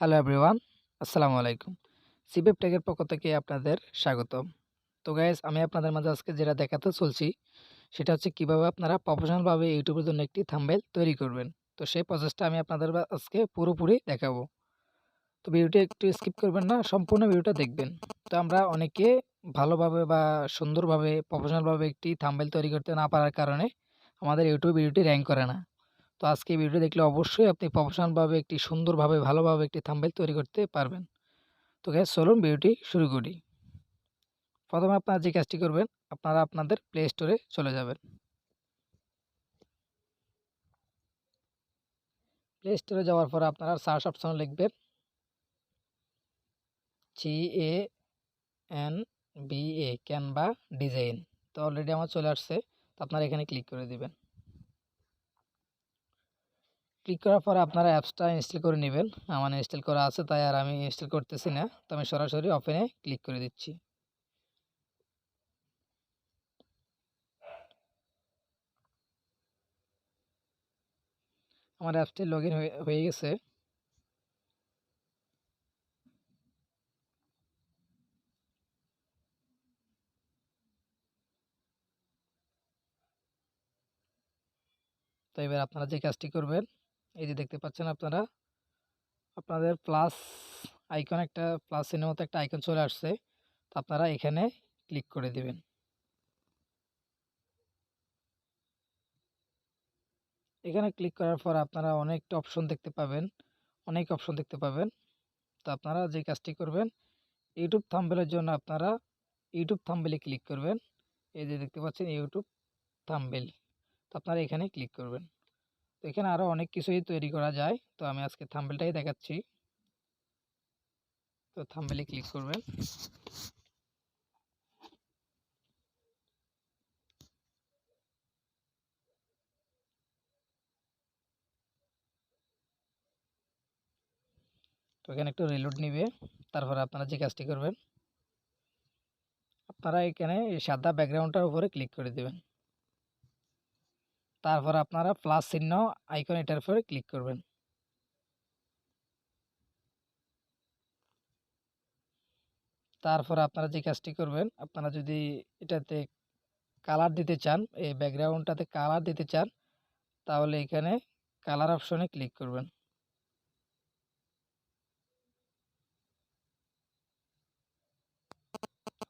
Hello everyone, আসসালামু আলাইকুম। সিপেপ টেকের পক্ষ থেকে আপনাদের স্বাগতম। তো গাইস, আমি আপনাদের মাঝে আজকে যেটা দেখাতে চলছি সেটা হচ্ছে কিভাবে আপনারা প্রফেশনালভাবে ইউটিউবের জন্য একটি থাম্বনেইল তৈরি করবেন। তো সেই প্রসেসটা আমি আপনাদের আজকে পুরোপুরি দেখাবো। তো ভিডিওটি একটু স্কিপ করবেন না, সম্পূর্ণ ভিডিওটা দেখবেন। তো আমরা অনেকে ভালোভাবে বা সুন্দরভাবে প্রফেশনালভাবে একটি থাম্বনেইল তৈরি করতে না পারার কারণে আমাদের ইউটিউব ভিডিওটি র্যাঙ্ক করে না। তো আজকে এই ভিডিও দেখলে অবশ্যই আপনি প্রফেশনালভাবে একটি সুন্দরভাবে ভালোভাবে একটি থাম্বনেইল তৈরি করতে পারবেন। তো গাইস, চলুন ভিডিওটি শুরু করি। প্রথমে আপনারা যে কাজটি করবেন, আপনারা আপনাদের প্লে স্টোরে চলে যাবেন। প্লে স্টোরে যাওয়ার পরে আপনারা সার্চ অপশনে লিখবেন CANVA, ক্যানভা ডিজাইন। তো অলরেডি আমার চলে আসছে। তো আপনারা এখানে ক্লিক করে দিবেন। ক্লিক করার পরে আপনারা অ্যাপসটা ইনস্টল করে নেবেন। আমার ইনস্টল করা আছে, তাই আর আমি ইনস্টল করতেছি না। তো আমি সরাসরি ওপেনে ক্লিক করে দিচ্ছি। আমার অ্যাপসটি লগ ইন হয়ে গেছে। তো এবার আপনারা যে কাজটি করবেন, এই যে দেখতে পাচ্ছেন আপনারা, আপনাদের প্লাস আইকন, একটা প্লাস চিহ্নের মতো একটা আইকন চলে আসছে। তো আপনারা এখানে ক্লিক করে দিবেন। এখানে ক্লিক করার পর আপনারা অনেকটা অপশন দেখতে পাবেন, অনেক অপশন দেখতে পাবেন। তো আপনারা যে কাজটি করবেন, ইউটিউব থাম্বনেইলের জন্য আপনারা ইউটিউব থাম্বনেইলে ক্লিক করবেন। এই যে দেখতে পাচ্ছেন ইউটিউব থাম্বনেইল। তো আপনারা এখানে ক্লিক করবেন। তো এখানে আরও অনেক কিছুই তৈরি করা যায়। তো আমি আজকে থাম্বনেইলটাই দেখাচ্ছি। তো থাম্বনেইলে ক্লিক করবেন। তো এখানে একটু রিলোড নিবে। তারপরে আপনারা যে কাজটি করবেন, আপনারা এখানে এই সাদা ব্যাকগ্রাউন্ডটার উপরে ক্লিক করে দেবেন। তারপর আপনারা প্লাস চিহ্ন আইকন, এটার উপরে ক্লিক করবেন। তারপর আপনারা যে কাজটি করবেন, আপনারা যদি এটাতে কালার দিতে চান, এই ব্যাকগ্রাউন্ডটাতে কালার দিতে চান, তাহলে এখানে কালার অপশনে ক্লিক করবেন।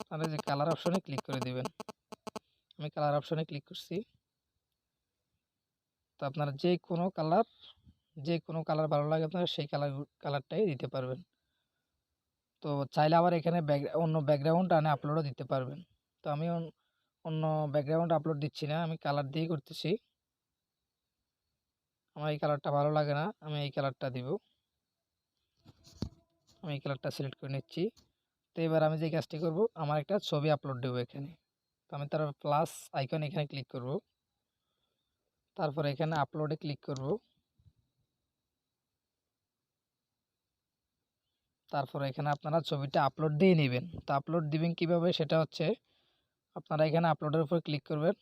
আপনারা যে কালার অপশনে ক্লিক করে দিবেন। আমি কালার অপশনে ক্লিক করছি। তো আপনারা যে কোনো কালার ভালো লাগে আপনারা সেই কালারটাই দিতে পারবেন। তো চাইলে আবার এখানে অন্য ব্যাকগ্রাউন্ড আনে আপলোডও দিতে পারবেন। তো আমি অন্য ব্যাকগ্রাউন্ড আপলোড দিচ্ছি না, আমি কালার দিয়েই করতেছি। আমার এই কালারটা ভালো লাগে না, আমি এই কালারটা দিব। আমি এই কালারটা সিলেক্ট করে নিচ্ছি। তো এবার আমি যে কাজটি করব, আমার একটা ছবি আপলোড দেবো এখানে। তো আমি তার প্লাস আইকন এখানে ক্লিক করব। তারপর এখানে আপলোডে ক্লিক করব। তারপর এখানে আপনারা ছবিটা আপলোড দিয়ে নেবেন। তো আপলোড দিবেন কিভাবে, সেটা হচ্ছে আপনারা এখানে আপলোডের উপর ক্লিক করবেন।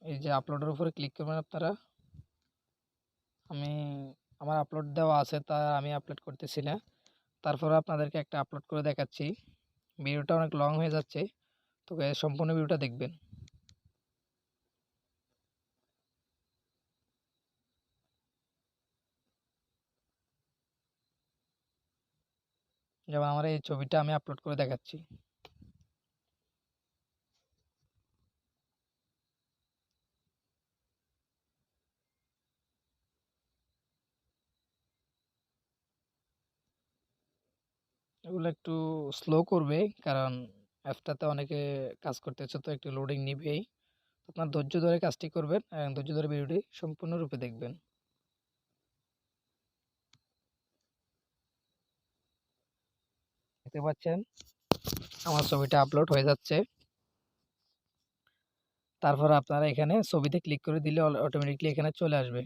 এই যে আপলোডের উপরে ক্লিক করবেন আপনারা। আমি আমার আপলোড দেওয়া আছে, তা আমি আপলোড করতেছি না। তারপর আপনাদেরকে একটা আপলোড করে দেখাচ্ছি। ভিডিওটা অনেক লং হয়ে যাচ্ছে, তো সম্পূর্ণ ভিডিওটা দেখবেন। যেমন আমার এই ছবিটা আমি আপলোড করে দেখাচ্ছি। এগুলো একটু স্লো করবে, কারণ অ্যাপটাতে অনেকে কাজ করতেছে, তো একটু লোডিং নিবেই। আপনার ধৈর্য ধরে কাজটি করবেন এবং ধৈর্য ধরে ভিডিওটি সম্পূর্ণরূপে দেখবেন। দেখতে পাচ্ছেন আমার ছবিটা আপলোড হয়ে যাচ্ছে। তারপর আপনারা এখানে ছবিতে ক্লিক করে দিলে অটোমেটিকলি এখানে চলে আসবে।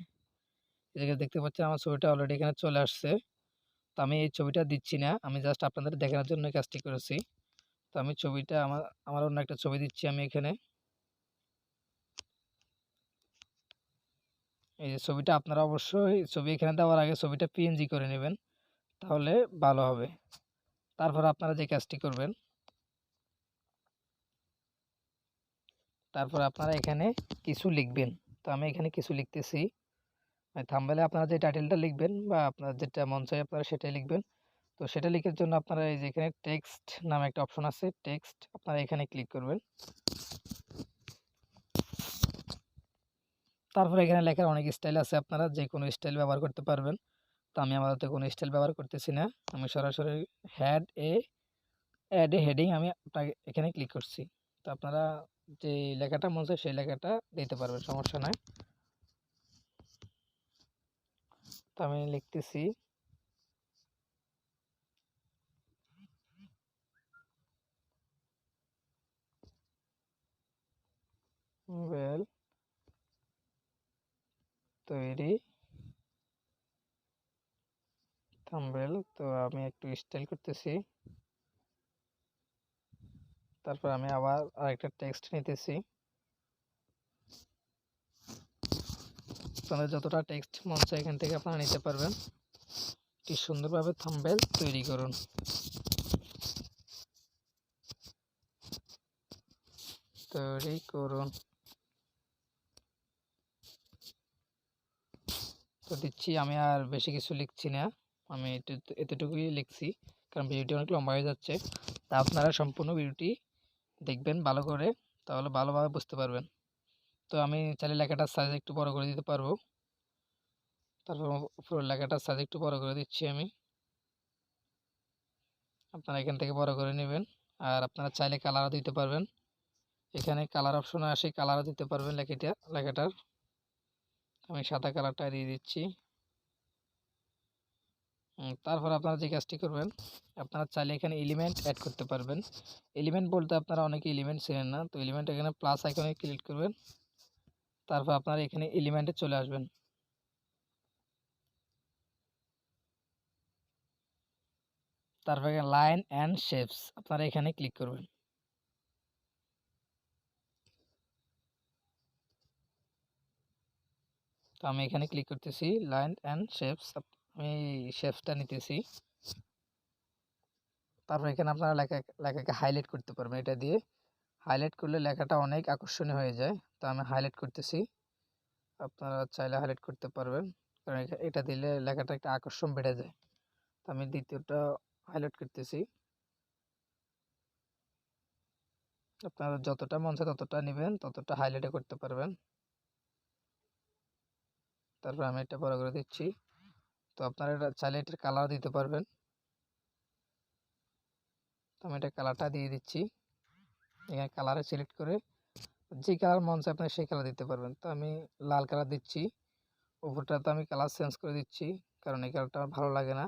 এদিকে দেখতে পাচ্ছেন আমার ছবিটা অলরেডি এখানে চলে আসছে। তো আমি এই ছবিটা দিচ্ছি না, আমি জাস্ট আপনাদের দেখানোর জন্য এই কাজটি করেছি। তো আমি ছবিটা আমার অন্য একটা ছবি দিচ্ছি আমি এখানে। এই যে ছবিটা আপনারা অবশ্যই ছবি এখানে দেওয়ার আগে ছবিটা পিএনজি করে নেবেন, তাহলে ভালো হবে। তারপর আপনারা যে কাজটি করবেন, তারপর আপনারা এখানে কিছু লিখবেন। তো আমি এখানে কিছু লিখতেছি। থাম্বনেইলে আপনারা যে টাইটেলটা লিখবেন বা আপনার যেটা মন চায় আপনারা সেটাই লিখবেন। তো সেটা লিখার জন্য আপনারা এই যে এখানে টেক্সট নামে একটা অপশন আছে, টেক্সট আপনারা এখানে ক্লিক করবেন। তারপর এখানে লেখার অনেক স্টাইল আছে, আপনারা যে কোনো স্টাইল ব্যবহার করতে পারবেন। তো আমি আপাতত কোনো স্টাইল ব্যবহার করতেছি না, আমি সরাসরি had a add a heading আমি আপনাকে এখানে ক্লিক করছি। তো আপনারা যে লেখাটা মন চায় সেই লেখাটা দিতে পারবেন, সমস্যা নাই। তো আমি লিখতেছি মোবাইল তৈরি থাম্বনেইল। তো আমি একটু স্টাইল করতেছি। তারপর আমি আবার আরেকটা টেক্সট নিতেছি। আপনাদের যতটা টেক্সট মন চায় এখান থেকে আপনারা নিতে পারবেন। কি সুন্দরভাবে থাম্বনেইল তৈরি করুন। তৈরি করুন। তো দিচ্ছি, আমি আর বেশি কিছু লিখছি না, আমি এতটুকুই লিখছি, কারণ ভিডিওটি অনেক লম্বা হয়ে যাচ্ছে। তা আপনারা সম্পূর্ণ ভিডিওটি দেখবেন ভালো করে, তাহলে ভালোভাবে বুঝতে পারবেন। তো আমি চাইলে লেখাটার সাইজ একটু বড় করে দিতে পারবো। তারপর পুরো লেখাটার সাইজ একটু বড় করে দিচ্ছি আমি, আপনারা এখান থেকে বড় করে নেবেন। আর আপনারা চাইলে কালারও দিতে পারবেন, এখানে কালার অপশনে আসে কালারও দিতে পারবেন লেখাটার। আমি সাদা কালারটা দিয়ে দিচ্ছি। তারপর আপনারা যে কাজটি করবেন, আপনারা চাইলে এখানে এলিমেন্ট অ্যাড করতে পারবেন। এলিমেন্ট বলতে আপনারা অনেকে এলিমেন্ট চেনেন না, তো এলিমেন্ট এখানে প্লাস আইকনে ক্লিক করবেন। তারপর আপনারা এখানে এলিমেন্টে চলে আসবেন। তারপর এখানে লাইন অ্যান্ড শেপস আপনারা এখানে ক্লিক করবেন। তো আমি এখানে ক্লিক করতেছি লাইন অ্যান্ড শেপস, আমি শেপসটা নিতেছি। তারপর এখানে আপনারা লেখাকে হাইলাইট করতে পারবেন, এটা দিয়ে হাইলাইট করলে লেখাটা অনেক আকর্ষণীয় হয়ে যায়। তো আমি হাইলাইট করতেছি, আপনারা চাইলে হাইলাইট করতে পারবেন, কারণ এটা দিলে লেখাটা একটা আকর্ষণ বেড়ে যায়। তো আমি দ্বিতীয়টা হাইলাইট করতেছি। আপনারা যতটা মন চায় ততটা নেবেন, ততটা হাইলাইটে করতে পারবেন। তারপর আমি এটা বড় করে দিচ্ছি। তো আপনারা এটা চাইলে এটার কালার দিতে পারবেন। তো আমি এটা কালারটা দিয়ে দিচ্ছি, এখানে কালারে সিলেক্ট করে যে কালার মন চায় আপনারা সেই কালার দিতে পারবেন। তো আমি লাল কালার দিচ্ছি, উপরটাতে আমি কালার চেঞ্জ করে দিচ্ছি, কারণ এই কালারটা আমার ভালো লাগে না।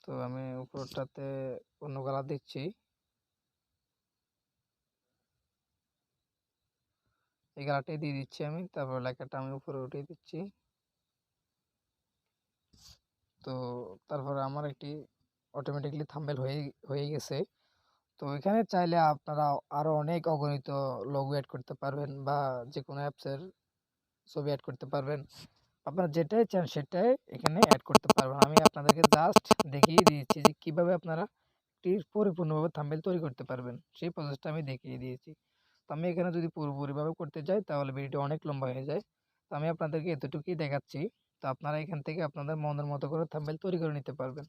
তো আমি উপরটাতে অন্য কালার দিচ্ছি, এই কালারটাই দিয়ে দিচ্ছি আমি। তারপর লেখাটা আমি উপরে উঠিয়ে দিচ্ছি। তো তারপরে আমার একটি অটোমেটিকলি থাম্বনেইল হয়ে গেছে। তো এখানে চাইলে আপনারা আরও অনেক অগণিত লোগো অ্যাড করতে পারবেন বা যে কোনো অ্যাপসের ছবি অ্যাড করতে পারবেন। আপনারা যেটাই চান সেটাই এখানে অ্যাড করতে পারবেন। আমি আপনাদেরকে জাস্ট দেখিয়ে দিয়েছি যে কীভাবে আপনারা একটি পরিপূর্ণভাবে থাম্বনেইল তৈরি করতে পারবেন, সেই প্রসেসটা আমি দেখিয়ে দিয়েছি। তো আমি এখানে যদি পুরোপুরিভাবে করতে যাই তাহলে ভিডিওটি অনেক লম্বা হয়ে যায়। তো আমি আপনাদেরকে এতটুকুই দেখাচ্ছি। তো আপনারা এখান থেকে আপনাদের মনের মতো করে থাম্বনেইল তৈরি করে নিতে পারবেন।